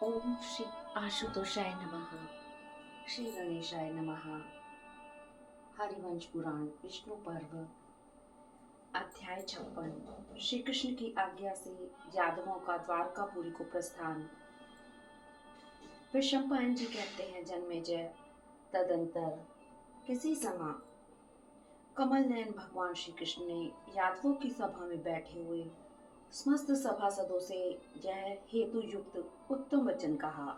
ओम श्री आशुतोषाय नमः। श्री गणेशाय नमः। हरिवंश पुराण विष्णु पर्व अध्याय 56। श्री कृष्ण की आज्ञा से यादवों का द्वारकापुरी को प्रस्थान। विशंपायन जी कहते हैं, जन्मेजय, तदंतर किसी समय कमल नयन भगवान श्री कृष्ण ने यादवों की सभा में बैठे हुए समस्त सभासदों से यह हेतु युक्त उत्तम वचन कहा।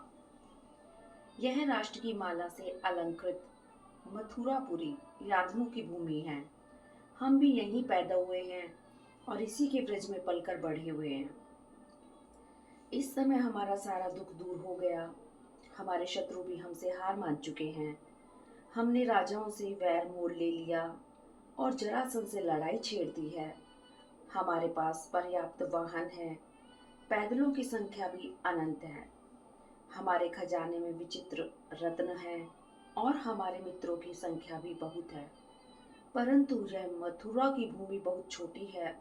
यह राष्ट्र की माला से अलंकृत मथुरापुरी यादवों की भूमि है। हम भी यहीं पैदा हुए हैं और इसी के ब्रज में पलकर बढ़े हुए हैं। इस समय हमारा सारा दुख दूर हो गया। हमारे शत्रु भी हमसे हार मान चुके हैं। हमने राजाओं से वैर मोल ले लिया और जरासंध से लड़ाई छेड़ दी है। हमारे पास पर्याप्त वाहन है, पैदलों की संख्या भी अनंत है। हमारे खजाने में विचित्र रत्न है और हमारे मित्रों की संख्या भी बहुत है। परंतु यह मथुरा की भूमि बहुत छोटी है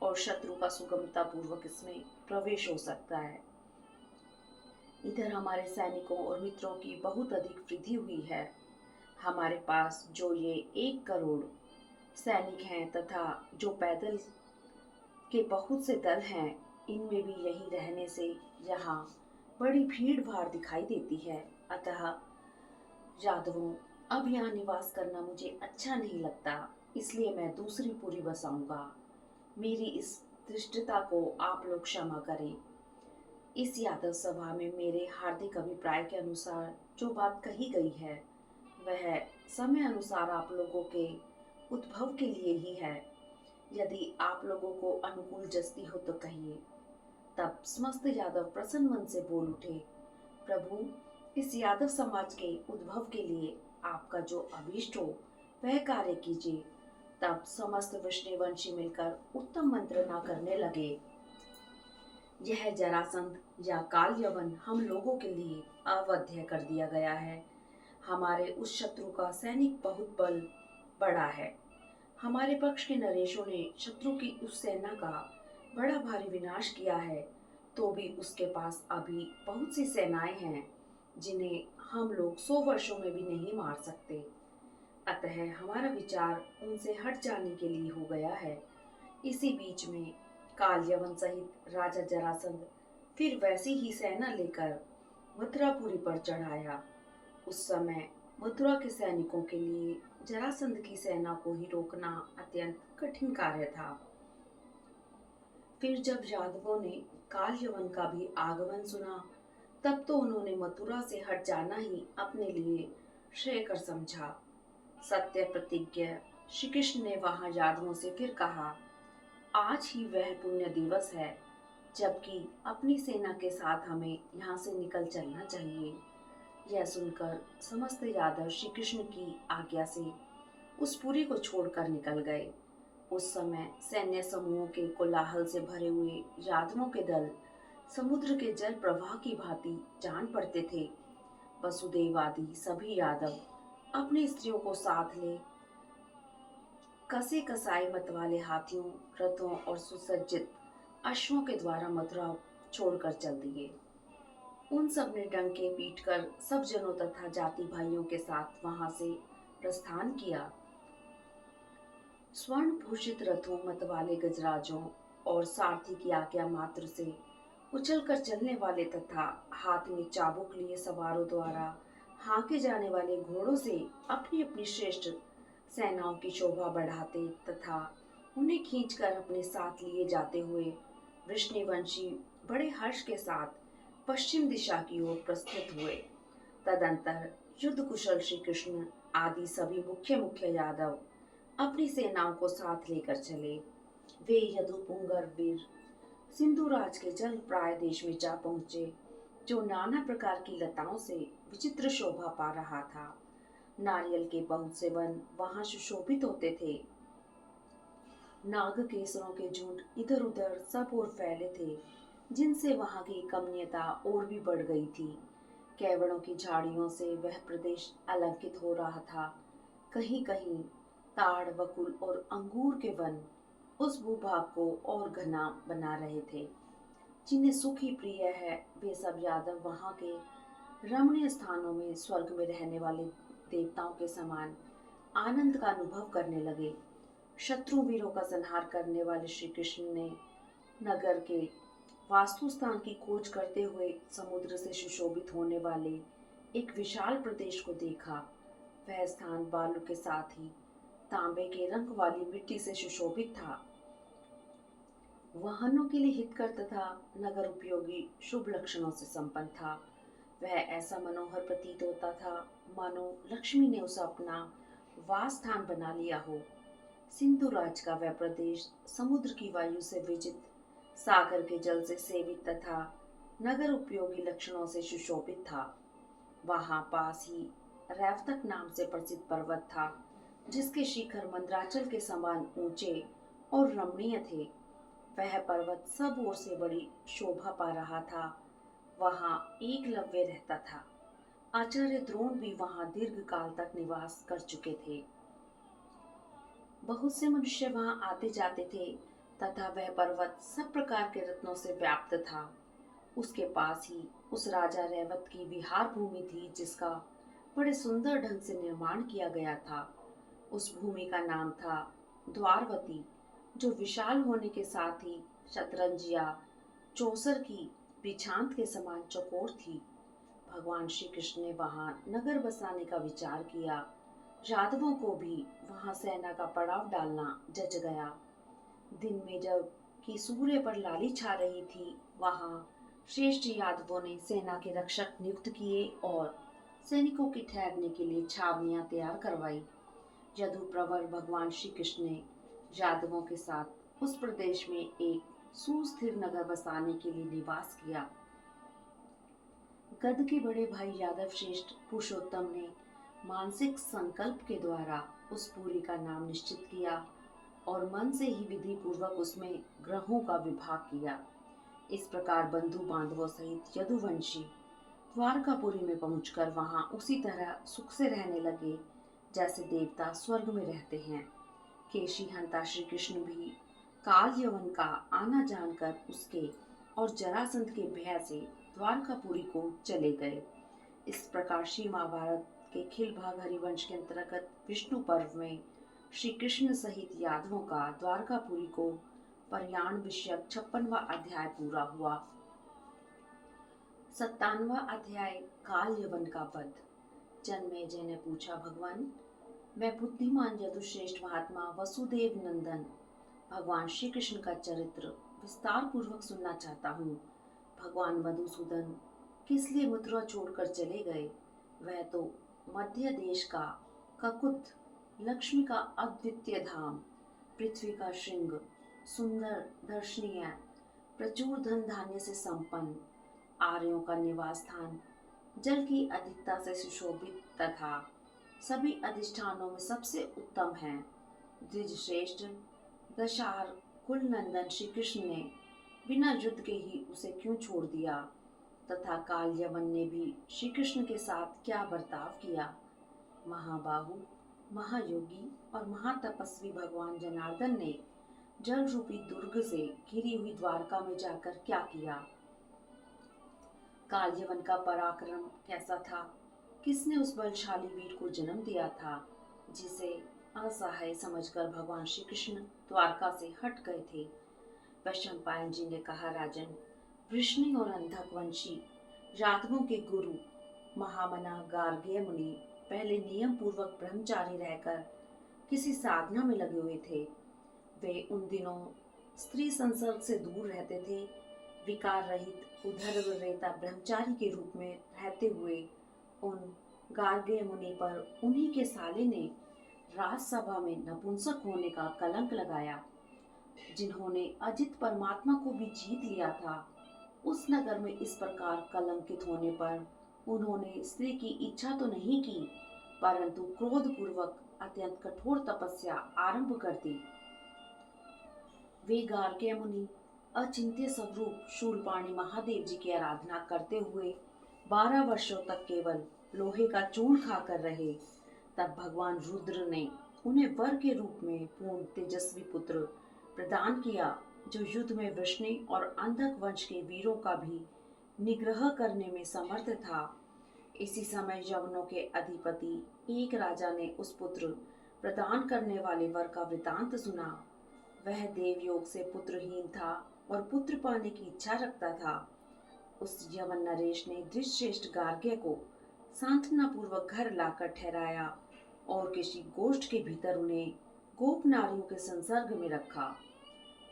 और शत्रु का सुगमता पूर्वक इसमें प्रवेश हो सकता है। इधर हमारे सैनिकों और मित्रों की बहुत अधिक वृद्धि हुई है। हमारे पास जो ये 1 करोड़ सैनिक हैं तथा जो पैदल के बहुत से दल हैं, इनमें भी यही रहने से यहाँ बड़ी भीड़ भाड़ दिखाई देती है। अतः यादवों, अब यहाँ निवास करना मुझे अच्छा नहीं लगता, इसलिए मैं दूसरी पुरी बसाऊंगा। मेरी इस धृष्टता को आप लोग क्षमा करें। इस यादव सभा में मेरे हार्दिक अभिप्राय के अनुसार जो बात कही गई है, वह समय अनुसार आप लोगों के उद्भव के लिए ही है। यदि आप लोगों को अनुकूल जस्ती हो तो कहिए। तब समस्त यादव प्रसन्न मन से बोल उठे, प्रभु, इस यादव समाज के उद्भव के लिए आपका जो अभीष्ट हो वह कार्य कीजिए। तब समस्त वैष्णवंशी मिलकर उत्तम मंत्रणा करने लगे। यह जरासंध या काल यवन हम लोगों के लिए अवध्य कर दिया गया है। हमारे उस शत्रु का सैनिक बहुत बल बड़ा है। हमारे पक्ष के नरेशों ने शत्रु की उस सेना का बड़ा भारी विनाश किया है, तो भी उसके पास अभी बहुत सी सेनाएं हैं जिन्हें हम लोग 100 वर्षों में भी नहीं मार सकते। अतः हमारा विचार उनसे हट जाने के लिए हो गया है। इसी बीच में काल यवन सहित राजा जरासंध फिर वैसी ही सेना लेकर मथुरापुरी पर चढ़ाया। उस समय मथुरा के सैनिकों के लिए जरासंध की सेना को ही रोकना अत्यंत कठिन कार्य था। फिर जब यादवों ने काल यवन का भी आगमन सुना, तब तो उन्होंने मथुरा से हट जाना ही अपने लिए श्रेयकर समझा। सत्य प्रतिज्ञ श्री कृष्ण ने वहां यादवों से फिर कहा, आज ही वह पुण्य दिवस है जबकि अपनी सेना के साथ हमें यहाँ से निकल चलना चाहिए। यह सुनकर समस्त यादव श्री कृष्ण की आज्ञा से उस पुरी को छोड़कर निकल गए। उस समय सैन्य समूहों के कोलाहल से भरे हुए यादवों के दल समुद्र के जल प्रवाह की भांति जान पड़ते थे। वसुदेव आदि सभी यादव अपनी स्त्रियों को साथ ले कसे कसाई मत वाले हाथियों, रथों और सुसज्जित अश्वों के द्वारा मथुरा छोड़कर चल दिए। उन सब ने डंके पीटकर सब जनों तथा जाति भाइयों के साथ वहां से प्रस्थान किया। स्वर्ण भूषित रथों, मतवाले गजराजों और सारथी की आज्ञा मात्र से उछलकर चलने वाले तथा हाथ में चाबुक लिए सवारों द्वारा हाँके जाने वाले घोड़ों से अपनी अपनी श्रेष्ठ सेनाओं की शोभा बढ़ाते तथा उन्हें खींचकर अपने साथ लिए जाते हुए वृष्णिवंशी बड़े हर्ष के साथ पश्चिम दिशा की ओर प्रस्थित हुए। तदंतर युद्ध कुशल श्री कृष्ण आदि सभी मुख्य मुख्य यादव अपनी सेनाओं को साथ लेकर चले। वे यदुपुंगर वीर सिंधुराज के जल प्राय देश में जा पहुंचे, जो नाना प्रकार की लताओं से विचित्र शोभा पा रहा था। नारियल के बहुत से वन वहां सुशोभित होते थे। नाग केसरों के झुंड इधर उधर सब ओर फैले थे, जिनसे वहां की कमनीयता और भी बढ़ गई थी। केवड़ों की झाड़ियों से वह प्रदेश अलंकित हो रहा था। कहीं कहीं ताड़, वकुल और अंगूर के वन उस भूभाग को और घना बना रहे थे। जिन्हें सुख ही प्रिय है, वे सब यादव वहां के रमणीय स्थानों में स्वर्ग में रहने वाले देवताओं के समान आनंद का अनुभव करने लगे। शत्रु वीरों का संहार करने वाले श्री कृष्ण ने नगर के वास्तु स्थान की खोज करते हुए समुद्र से सुशोभित होने वाले एक विशाल प्रदेश को देखा। वह स्थान बालू के साथ ही तांबे के रंग वाली मिट्टी से सुशोभित था। वाहनों के लिए हितकर तथा नगर उपयोगी शुभ लक्षणों से संपन्न था। वह ऐसा मनोहर प्रतीत होता था मानो लक्ष्मी ने उसे अपना वास स्थान बना लिया हो। सिंधु राज का वह प्रदेश समुद्र की वायु से विजित, सागर के जल से सेवित तथा नगर उपयोगी लक्षणों से सुशोभित था। वहां पास ही रैवतक नाम से प्रसिद्ध पर्वत था, जिसके शिखर मंद्राचल के समान ऊंचे और रमणीय थे। वह पर्वत सब ओर से बड़ी शोभा पा रहा था। वहां एकलव्य रहता था। आचार्य द्रोण भी वहां दीर्घ काल तक निवास कर चुके थे। बहुत से मनुष्य वहां आते जाते थे तथा वह पर्वत सब प्रकार के रत्नों से व्याप्त था। उसके पास ही उस राजा रैवत की विहार भूमि थी, जिसका बड़े सुंदर ढंग से निर्माण किया गया था। उस भूमि का नाम था द्वारवती, जो विशाल होने के साथ ही शतरंज या चौसर की बिछांत के समान चौकोर थी। भगवान श्री कृष्ण ने वहां नगर बसाने का विचार किया। यादवों को भी वहां सेना का पड़ाव डालना जच गया। दिन में जब कि सूर्य पर लाली छा रही थी, वहां श्रेष्ठ यादवों ने सेना के रक्षक नियुक्त किए और सैनिकों की ठहरने के लिए छावनियां तैयार करवाई। यदुप्रवर भगवान श्री कृष्ण ने यादवों के साथ उस प्रदेश में एक सुस्थिर नगर बसाने के लिए निवास किया। गद के बड़े भाई यादव श्रेष्ठ पुरुषोत्तम ने मानसिक संकल्प के द्वारा उस पुरी का नाम निश्चित किया और मन से ही विधि पूर्वक उसमें ग्रहों का विभाग किया। इस प्रकार बंधु बांधवों सहित यदुवंशी द्वारकापुरी में पहुंचकर वहां उसी तरह सुख से रहने लगे जैसे देवता स्वर्ग में रहते हैं। केशी हंता श्री कृष्ण भी काल यवन का आना जानकर उसके और जरासंध के भय से द्वारकापुरी को चले गए। इस प्रकार श्री महाभारत के खिल भाग हरिवंश के अंतर्गत विष्णु पर्व में श्री कृष्ण सहित यादवों का द्वारकापुरी को पर्याण विषयक 56वां अध्याय पूरा हुआ। 57वां अध्याय काल यवन का वध। जन्मेजय ने पूछा, भगवान, मैं बुद्धिमान यदुश्रेष्ठ महात्मा वसुदेव नंदन भगवान श्री कृष्ण का चरित्र विस्तार पूर्वक सुनना चाहता हूँ। भगवान मधुसूदन किस लिए मथुरा छोड़कर चले गए? वह तो मध्य देश का ककुत, लक्ष्मी का अद्वितीय धाम, पृथ्वी का श्रृंग, सुंदर दर्शनीय, प्रचुर धन धान्य से संपन्न, आर्यों का निवास स्थान, जल की अधिकता से सुशोभित तथा सभी अधिष्ठानों में सबसे उत्तम है। द्विज श्रेष्ठ दशार कुल नंदन श्री कृष्ण ने बिना युद्ध के ही उसे क्यों छोड़ दिया तथा काल यवन ने भी श्री कृष्ण के साथ क्या बर्ताव किया? महाबाहु, महायोगी और महातपस्वी भगवान जनार्दन ने जल रूपी दुर्ग से घिरी हुई द्वारका में जाकर क्या किया? काल यवन का पराक्रम कैसा था? किसने उस बलशाली वीर को जन्म दिया था, जिसे असहाय समझकर भगवान श्री कृष्ण द्वारका से हट गए थे? वैशंपायन जी ने कहा, राजन, वृष्णि और अंधकवंशी यादवों के गुरु महामना गार्ग्य मुनि पहले नियम पूर्वक ब्रह्मचारी रहकर किसी साधना में लगे हुए थे। वे उन दिनों स्त्री संसर्ग से दूर रहते थे। विकार रहित उधर्वरेता ब्रह्मचारी के रूप में रहते हुए उन गार्ग्य मुनि पर उन्हीं के साले ने राजसभा में नपुंसक होने का कलंक लगाया। जिन्होंने अजित परमात्मा को भी जीत लिया था, उस नगर में इस प्रकार कलंकित होने पर उन्होंने स्त्री की इच्छा तो नहीं की, परंतु क्रोधपूर्वक अत्यंत कठोर तपस्या आरंभ कर दी। वे गार्ग्य मुनि अचिंत्य स्वरूप शूलपाणी महादेव जी की आराधना करते हुए 12 वर्षों तक केवल लोहे का चूर्ण खाकर रहे। तब भगवान रुद्र ने उन्हें वर के रूप में पूर्ण तेजस्वी पुत्र प्रदान किया, जो युद्ध में वृष्णि और अंधक वंश के वीरों का भी निग्रह करने में समर्थ था। इसी समय यवनों के अधिपति एक राजा ने उस पुत्र प्रदान करने वाले वर का वृतांत सुना। वह देवयोग से पुत्रहीन था और पुत्र पाने की इच्छा रखता था। उस यवन नरेश ने दृष्टश्रेष्ठ गार्ग्य को सांत्वना पूर्वक घर लाकर ठहराया और किसी गोष्ठ के भीतर उन्हें गोप नारियों के संसर्ग में रखा।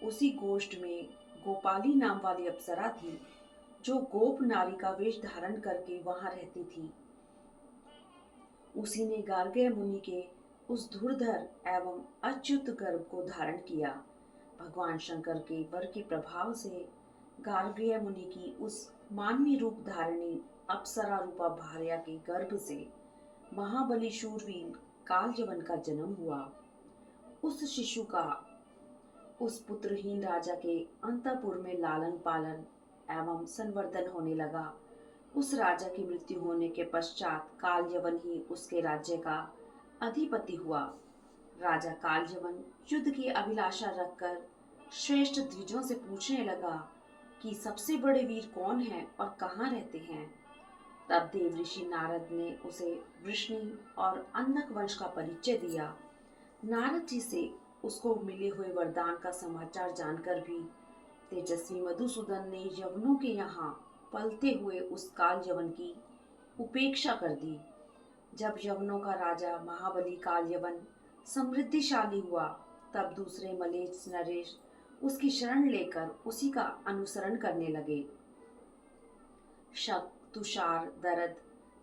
उसी गोष्ठ में गोपाली नाम वाली अप्सरा थी, जो गोप नारी का वेश धारण करके वहां रहती थी। उसी ने गार्ग्य मुनि के उस धुरधर एवं अच्युत गर्भ को धारण किया। भगवान शंकर के वर के प्रभाव से गार्ग्य मुनि की उस मानवीय रूप धारणी अप्सरा रूपा भार्या के गर्भ से महाबली शूरवीर कालयवन का जन्म हुआ। उस शिशु का उस पुत्रहीन राजा के अंतःपुर में लालन पालन एवं संवर्धन होने लगा। उस राजा की मृत्यु होने के पश्चात कालयवन ही उसके राज्य का अधिपति हुआ। राजा कालयवन युद्ध की अभिलाषा रखकर श्रेष्ठ द्विजों से पूछने लगा कि सबसे बड़े वीर कौन हैं और कहाँ रहते हैं। तब देव ऋषि नारद ने उसे वृष्णि और अंधक वंश का परिचय दिया। नारद जी से उसको मिले हुए वरदान का समाचार जानकर भी तेजस्वी मधुसूदन ने यवनों के यहाँ पलते हुए उस काल यवन की उपेक्षा कर दी। जब यवनों का राजा महाबली काल यवन समृद्धिशाली हुआ, तब दूसरे मलेच्छ नरेश उसकी शरण लेकर उसी का अनुसरण करने लगे। शक, तुषार, दरद,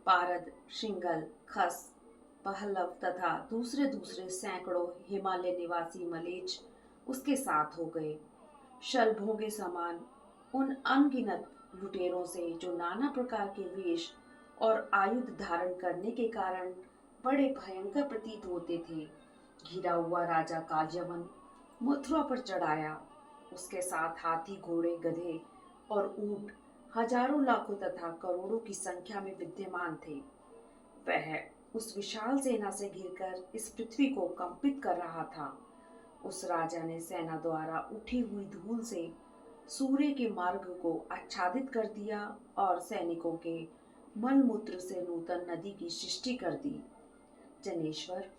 पारद, शिंगल, खस, पहलव तथा दूसरे दूसरे सैकड़ों हिमालय निवासी मलेच्छ उसके साथ हो गए। शलभों के समान उन अनगिनत लुटेरों से, जो नाना प्रकार के वेश और आयुध धारण करने के कारण बड़े भयंकर प्रतीत होते थे, घिरा हुआ राजा कालयवन मथुरा पर चढ़ाया। उसके साथ हाथी, घोड़े, गधे और ऊंट हजारों, लाखों तथा करोड़ों की संख्या में विद्यमान थे। वह उस विशाल सेना से घिरकर इस पृथ्वी को कंपित कर रहा था। उस राजा ने सेना द्वारा उठी हुई धूल से सूर्य के मार्ग को आच्छादित कर दिया और सैनिकों के मलमूत्र से नूतन नदी की सृष्टि कर दी। जनेश्वर,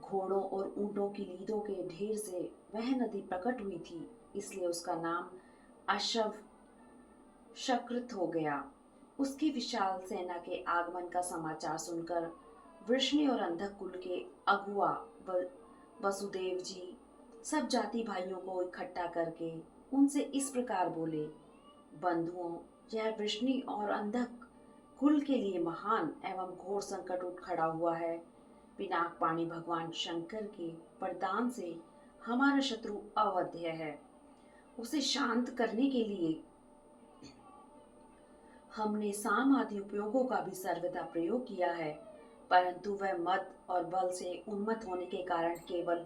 घोड़ों और ऊंटों की लीदों के ढेर से वह नदी प्रकट हुई थी, इसलिए उसका नाम अशव शकृत हो गया। उसकी विशाल सेना के आगमन का समाचार सुनकर वृष्णि और अंधक कुल के अगुआ वसुदेव जी सब जाति भाइयों को इकट्ठा करके उनसे इस प्रकार बोले, बंधुओं, यह वृष्णि और अंधक कुल के लिए महान एवं घोर संकट उठ खड़ा हुआ है। पिनाक पाणी भगवान शंकर के वरदान से हमारा शत्रु अवध्य है। उसे शांत करने के लिए हमने साम आदि उपयोगों का भी सर्वदा प्रयोग किया है, परंतु वह मद और बल से उन्मत्त होने के कारण केवल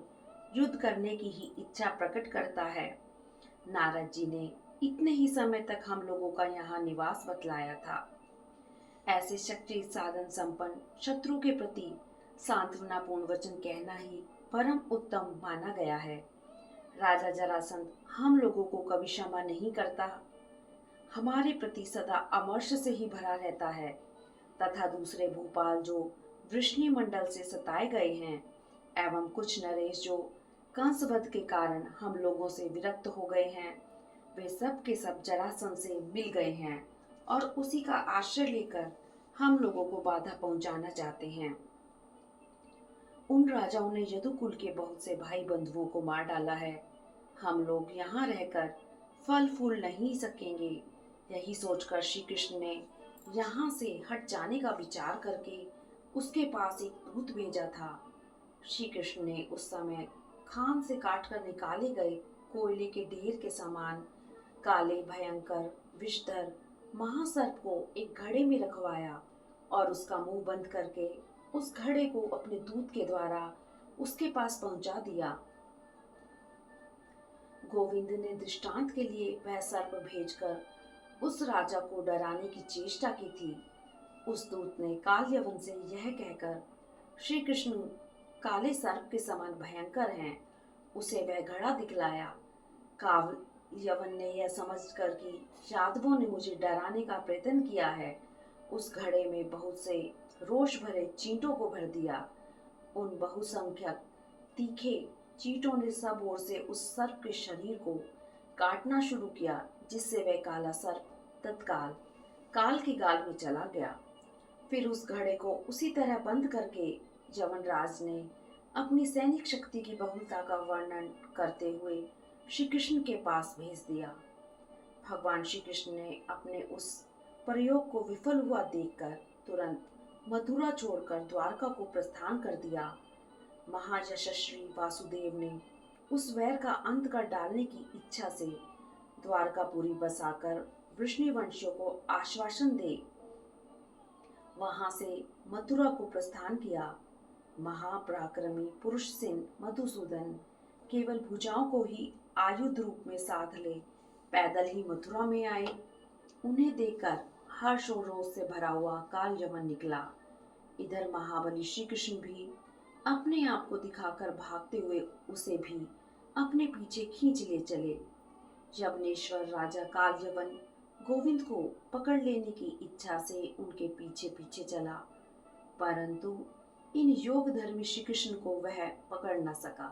युद्ध करने की ही इच्छा प्रकट करता है। नारद जी ने इतने ही समय तक हम लोगों का यहाँ निवास बतलाया था। ऐसे शक्ति साधन संपन्न शत्रु के प्रति सांत्वनापूर्ण वचन कहना ही परम उत्तम माना गया है। राजा जरासंध हम लोगों को कभी क्षमा नहीं करता, हमारे प्रति सदा अमर्ष से ही भरा रहता है, तथा दूसरे भूपाल जो वृष्णि मंडल से सताए गए हैं एवं कुछ नरेश जो कंसवध के कारण हम लोगों से विरक्त हो गए हैं, वे सब के सब जरासंध से मिल गए हैं और उसी का आश्रय लेकर हम लोगों को बाधा पहुंचाना चाहते हैं। उन राजाओं ने यदुकुल के बहुत से भाई बंधुओं को मार डाला है। हम लोग यहाँ रहकर फल फूल नहीं सकेंगे। यही सोचकर श्री कृष्ण ने यहाँ से हट जाने का विचार करके उसके पास एक दूत भेजा था। श्री कृष्ण ने उस समय खान से काटकर निकाले गए कोयले के ढेर के समान काले भयंकर विषधर महासर्प को एक घड़े में रखवाया और उसका मुंह बंद करके उस घड़े को अपने दूत के द्वारा उसके पास पहुंचा दिया। गोविंद ने दृष्टांत के लिए वह सर्प भेजकर उस राजा को डराने की चेष्टा की थी। उस दूत ने कालयवन से यह कहकर श्री कृष्ण काले सर्प के समान भयंकर हैं, उसे वह घड़ा दिखलाया। कालयवन ने यह समझकर कि यादवों ने मुझे डराने का प्रयत्न किया है, उस घड़े में बहुत से रोष भरे चींटों को भर दिया। उन बहुसंख्यक तीखे चींटों ने सब ओर से उस सर्प के शरीर को काटना शुरू किया, जिससे वह काला सर्प तत्काल काल के गाल में चला गया। फिर उस घड़े को उसी तरह बंद करके यवनराज ने अपनी सैनिक शक्ति की बहुलता का वर्णन करते हुए श्री कृष्ण के पास भेज दिया। भगवान श्री कृष्ण ने अपने उस प्रयोग को विफल हुआ देखकर तुरंत मथुरा छोड़कर द्वारका को प्रस्थान कर दिया। महायशस्वी वासुदेव ने उस वैर का अंत कर डालने की इच्छा से द्वारकापुरी बसाकर वृष्णिवंशियों को आश्वासन दे वहां से मथुरा को प्रस्थान किया। महापराक्रमी पुरुष सिंह मधुसूदन केवल भुजाओं को ही आयुध रूप में साध ले पैदल ही मथुरा में आए। उन्हें देखकर हर्ष और रोष से भरा हुआ काल यवन निकला। इधर महाबली श्री कृष्ण भी अपने आप को दिखाकर भागते हुए उसे भी अपने पीछे खींच ले चले। यवनेश्वर राजा काल यवन गोविंद को पकड़ लेने की इच्छा से उनके पीछे पीछे चला, परंतु इन योग धर्मी श्री कृष्ण को वह पकड़ न सका।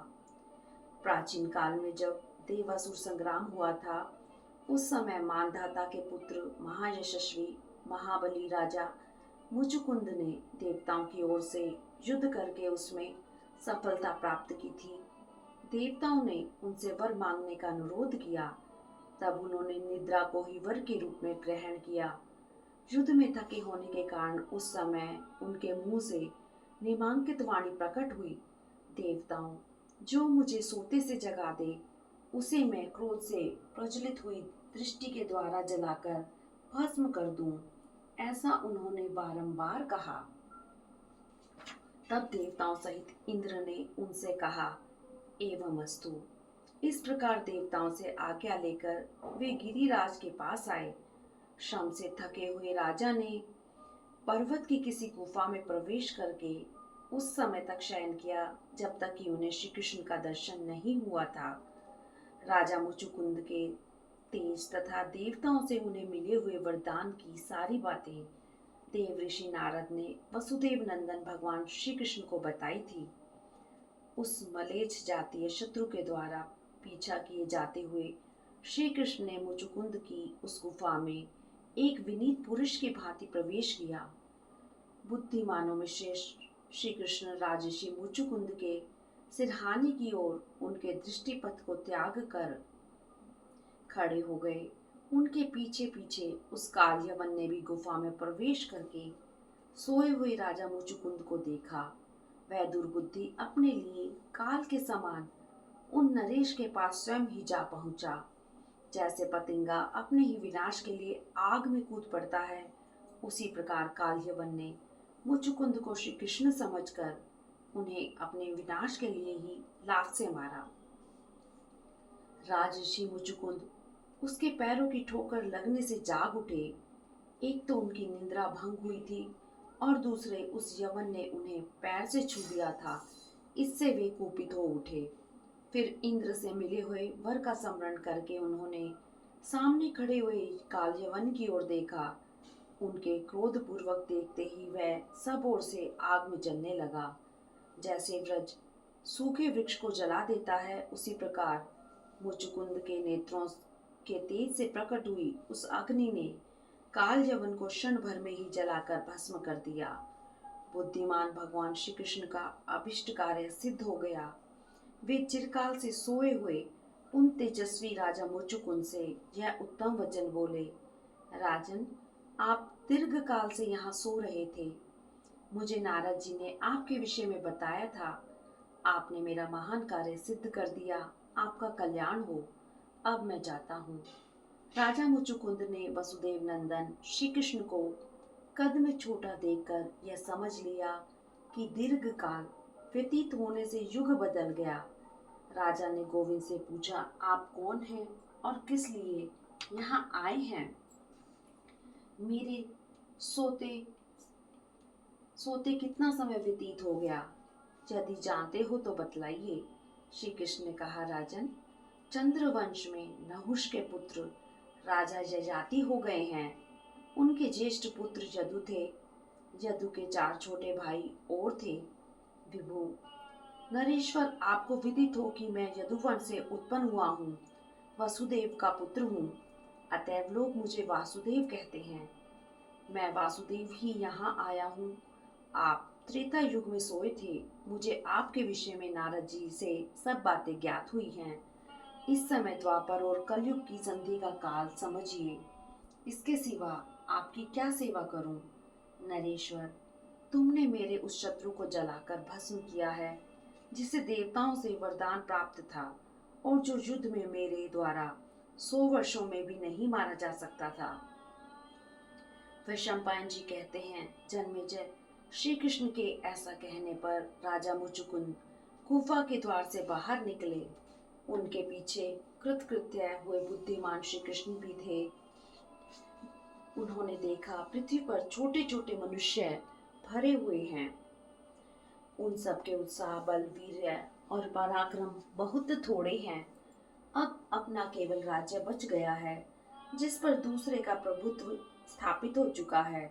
प्राचीन काल में जब देवासुर संग्राम हुआ था, उस समय मानधाता के पुत्र महायशस्वी महाबली राजा मुचुकुंद ने देवताओं की ओर से युद्ध करके उसमें सफलता प्राप्त की थी। देवताओं ने उनसे वर मांगने का अनुरोध किया, तब उन्होंने निद्रा को ही वर के रूप में ग्रहण किया। युद्ध में थके होने के कारण उस समय उनके मुंह से निमांकित वाणी प्रकट हुई, देवताओं, जो मुझे सोते से जगा दे, उसे मैं क्रोध से प्रज्वलित हुई दृष्टि के द्वारा जलाकर भस्म कर दूं। ऐसा उन्होंने बारंबार कहा। तब देवताओं सहित इंद्र ने उनसे कहा, एवमस्तु। इस प्रकार देवताओं से आज्ञा लेकर वे गिरिराज के पास आए। श्रम से थके हुए राजा ने पर्वत की किसी गुफा में प्रवेश करके उस समय तक शयन किया जब तक कि उन्हें श्री कृष्ण का दर्शन नहीं हुआ था। राजा मुचुकुंद के तेज तथा देवताओं से उन्हें मिले हुए वरदान की सारी बातें देव ऋषि नारद ने वसुदेव नंदन भगवान श्री कृष्ण को बताई थी। उस मलेच्छ जातीय शत्रु के द्वारा पीछा किए जाते हुए श्री कृष्ण ने मुचुकुंद की उस गुफा में एक विनीत पुरुष की भांति प्रवेश किया। बुद्धिमानों में श्रेष्ठ श्री कृष्ण राजर्षि मुचुकुंद के सिरहाने की ओर उनके दृष्टिपथ को त्याग कर खड़े हो गए। उनके पीछे पीछे उस काल यवन ने भी गुफा में प्रवेश करके सोए हुए राजा मुचुकुंद को देखा। वह दुर्बुद्धि अपने लिए काल के समान उन नरेश के पास स्वयं ही जा पहुंचा। जैसे पतंगा अपने ही विनाश के लिए आग में कूद पड़ता है, उसी प्रकार काल यवन ने मुचुकुंद को श्री कृष्ण समझकर उन्हें अपने विनाश के लिए ही लात से मारा। राजर्षि मुचुकुंद उसके पैरों की ठोकर लगने से जाग उठे। एक तो उनकी निद्रा भंग हुई थी और दूसरे उस यवन ने उन्हें पैर से छू दिया था, इससे वे कुपित हो उठे। फिर इंद्र से मिले हुए वर का स्मरण करके उन्होंने सामने खड़े हुए काल यवन की ओर देखा। उनके क्रोध पूर्वक देखते ही वह सब ओर से आग में जलने लगा। जैसे व्रज सूखे वृक्ष को जला देता है, उसी प्रकार मुचुकुंद के नेत्रों के तेज से प्रकट हुई उस अग्नि ने काल यवन को क्षण भर में ही जलाकर भस्म कर दिया। बुद्धिमान भगवान श्री कृष्ण का अभिष्ट कार्य सिद्ध हो गया। वे चिरकाल से सोए हुए उन तेजस्वी राजा मुचुकुंद से यह उत्तम वचन बोले, राजन, आप दीर्घ काल से यहाँ सो रहे थे। मुझे नारद जी ने आपके विषय में बताया था। आपने मेरा महान कार्य सिद्ध कर दिया। आपका कल्याण हो। अब मैं जाता हूँ। राजा मुचुकुंद ने वसुदेव नंदन श्री कृष्ण को कद में छोटा देखकर यह समझ लिया कि दीर्घ काल व्यतीत होने से युग बदल गया। राजा ने गोविंद से पूछा, आप कौन हैं और किस लिए यहाँ आए हैं? मेरे सोते सोते कितना समय व्यतीत हो गया? यदि जानते हो तो बतलाइए। श्री कृष्ण ने कहा, राजन, चंद्रवंश में नहुष के पुत्र राजा ययाति हो गए हैं। उनके ज्येष्ठ पुत्र यदु थे। यदु के 4 छोटे भाई और थे। विभु नरेश्वर, आपको विदित हो कि मैं यदुवंश से उत्पन्न हुआ हूँ, वसुदेव का पुत्र हूँ, अतएव लोग मुझे वासुदेव कहते हैं। मैं वासुदेव ही यहाँ आया हूँ। आप त्रेता युग में सोए थे। मुझे आपके विषय में नारद जी से सब बातें ज्ञात हुई हैं। इस समय द्वापर और कलयुग की संधि का काल समझिए। इसके सिवा आपकी क्या सेवा करूं? नरेश्वर, तुमने मेरे उस शत्रु को जलाकर भस्म किया है, जिसे देवताओं से वरदान प्राप्त था और जो युद्ध में मेरे द्वारा 100 वर्षों में भी नहीं मारा जा सकता था। वैशंपायन जी कहते हैं, जन्मेजय, श्री कृष्ण के ऐसा कहने पर राजा मुचुकुंद गुफा के द्वार से बाहर निकले। उनके पीछे कृतकृत्य हुए बुद्धिमान श्री कृष्ण भी थे। उन्होंने देखा पृथ्वी पर छोटे छोटे मनुष्य भरे हुए हैं। उन सबके उत्साह, बल, वीर्य और पराक्रम बहुत थोड़े हैं। अब अपना केवल राज्य बच गया है, जिस पर दूसरे का प्रभुत्व स्थापित हो चुका है।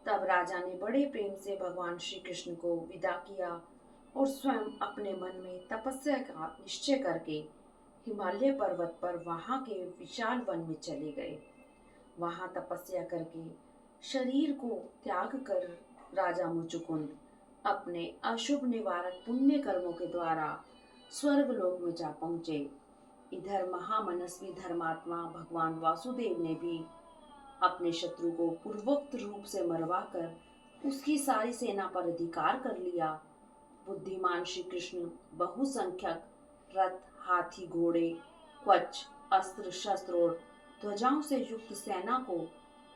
तब राजा ने बड़े प्रेम से भगवान श्री कृष्ण को विदा किया और स्वयं अपने मन में तपस्या का निश्चय करके हिमालय पर्वत पर वहां के विशाल वन में चले गए। वहां तपस्या करके शरीर को त्याग कर राजा मुचुकुंद अपने अशुभ निवारक पुण्य कर्मों के द्वारा स्वर्ग लोक में जा पहुंचे। इधर महामनस्वी धर्मात्मा भगवान वासुदेव ने भी अपने शत्रु को पूर्वोक्त रूप से मरवाकर उसकी सारी सेना पर अधिकार कर लिया। बुद्धिमान श्री कृष्ण बहुसंख्यक रथ, हाथी, घोड़े, कवच, अस्त्र शस्त्र और ध्वजाओं से युक्त सेना को,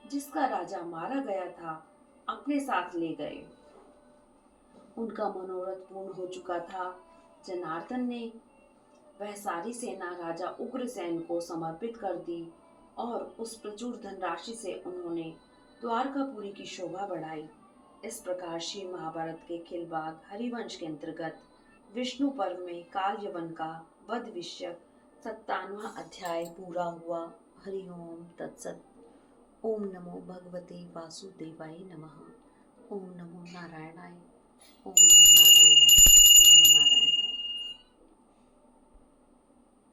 जिसका राजा मारा गया था, अपने साथ ले गए। उनका मनोरथ पूर्ण हो चुका था। जनार्दन ने वह सारी सेना राजा उग्रसेन को समर्पित कर दी और उस प्रचुर धनराशि से उन्होंने द्वारकापुरी की शोभा बढ़ाई। इस प्रकार श्री महाभारत के खिलबाग हरिवंश के अंतर्गत विष्णु पर्व में काल यवन का वध विषयक 57वां अध्याय पूरा हुआ। हरि ओम तत्सत। ओम नमो भगवते वासुदेवाय नमः। ओम नमो नारायणाय। ओम नमो नारायणाय।